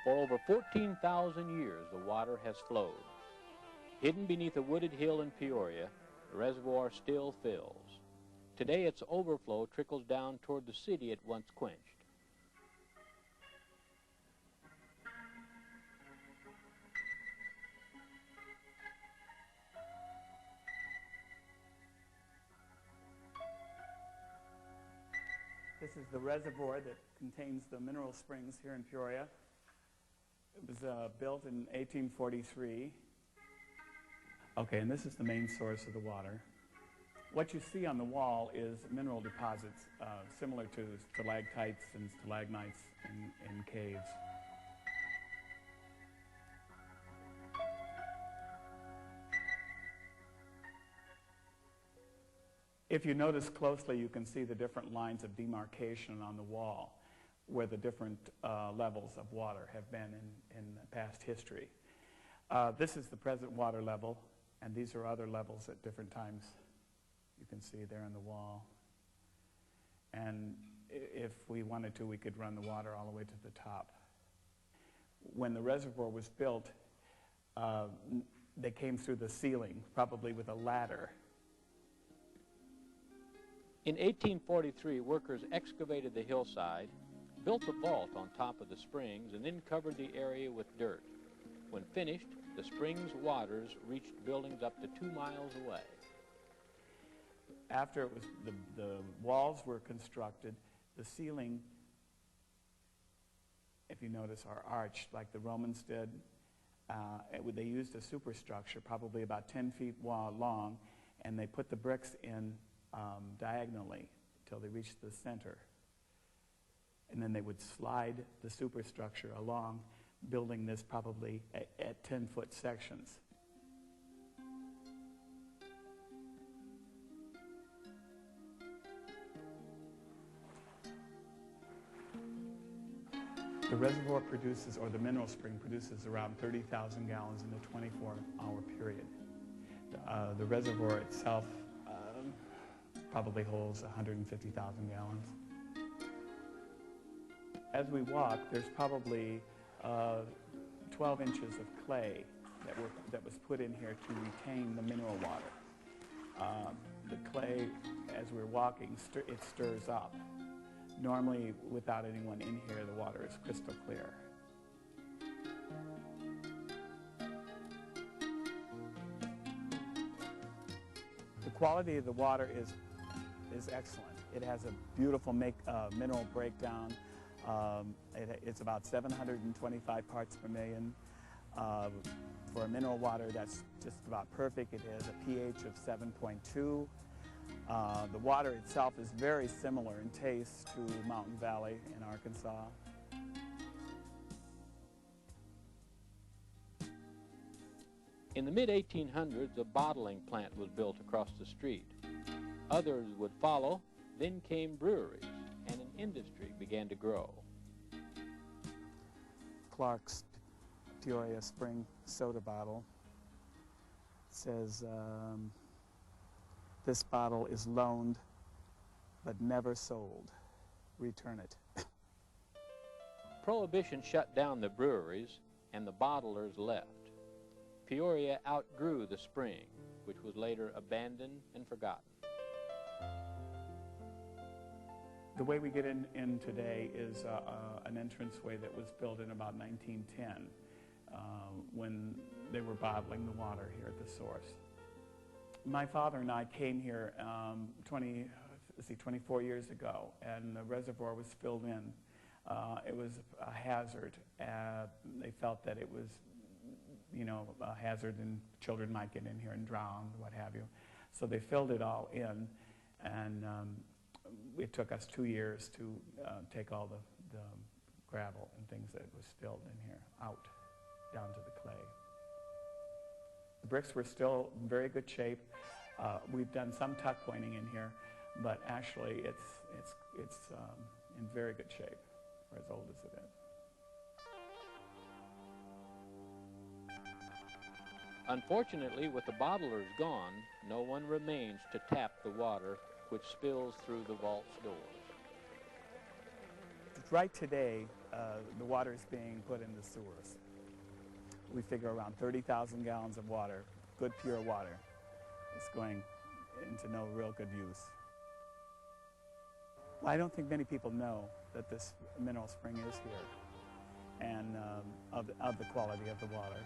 For over 14,000 years, the water has flowed. Hidden beneath a wooded hill in Peoria, the reservoir still fills. Today, its overflow trickles down toward the city it once quenched. This is the reservoir that contains the mineral springs here in Peoria. It was built in 1843. Okay, and this is the main source of the water. What you see on the wall is mineral deposits similar to stalactites and stalagmites in caves. If you notice closely, you can see the different lines of demarcation on the wall where the different levels of water have been in past history. This is the present water level, and these are other levels at different times. You can see there on the wall. And if we wanted to, we could run the water all the way to the top. When the reservoir was built, they came through the ceiling, probably with a ladder. In 1843, workers excavated the hillside, built a vault on top of the springs, and then covered the area with dirt. When finished, the springs' waters reached buildings up to 2 miles away. After it was the walls were constructed, the ceiling, if you notice, are arched like the Romans did. They used a superstructure, probably about 10 feet long, and they put the bricks in diagonally until they reached the center. And then they would slide the superstructure along, building this probably at 10-foot sections. The reservoir produces, or the mineral spring produces, around 30,000 gallons in a 24-hour period. The reservoir itself probably holds 150,000 gallons. As we walk, there's probably 12 inches of clay that was put in here to retain the mineral water. The clay, as we're walking, it stirs up. Normally, without anyone in here, the water is crystal clear. The quality of the water is excellent. It has a beautiful mineral breakdown. It's about 725 parts per million. For mineral water, that's just about perfect. It has a pH of 7.2. The water itself is very similar in taste to Mountain Valley in Arkansas. In the mid-1800s, a bottling plant was built across the street. Others would follow. Then came breweries, and an industry began to grow. Clark's Peoria Spring soda bottle says, this bottle is loaned but never sold. Return it. Prohibition shut down the breweries, and the bottlers left. Peoria outgrew the spring, which was later abandoned and forgotten. The way we get in today is an entranceway that was built in about 1910 when they were bottling the water here at the source. My father and I came here 24 years ago, and the reservoir was filled in. It was a hazard. They felt that it was, a hazard and children might get in here and drown, what have you. So they filled it all in, and it took us 2 years to take all the gravel and things that was filled in here out, down to the clay. The bricks were still in very good shape. We've done some tuck pointing in here, but actually it's in very good shape for as old as it is. Unfortunately, with the bottlers gone, no one remains to tap the water which spills through the vault's doors. Right today, the water is being put in the sewers. We figure around 30,000 gallons of water, good pure water, is going into no real good use. Well, I don't think many people know that this mineral spring is here and of the quality of the water.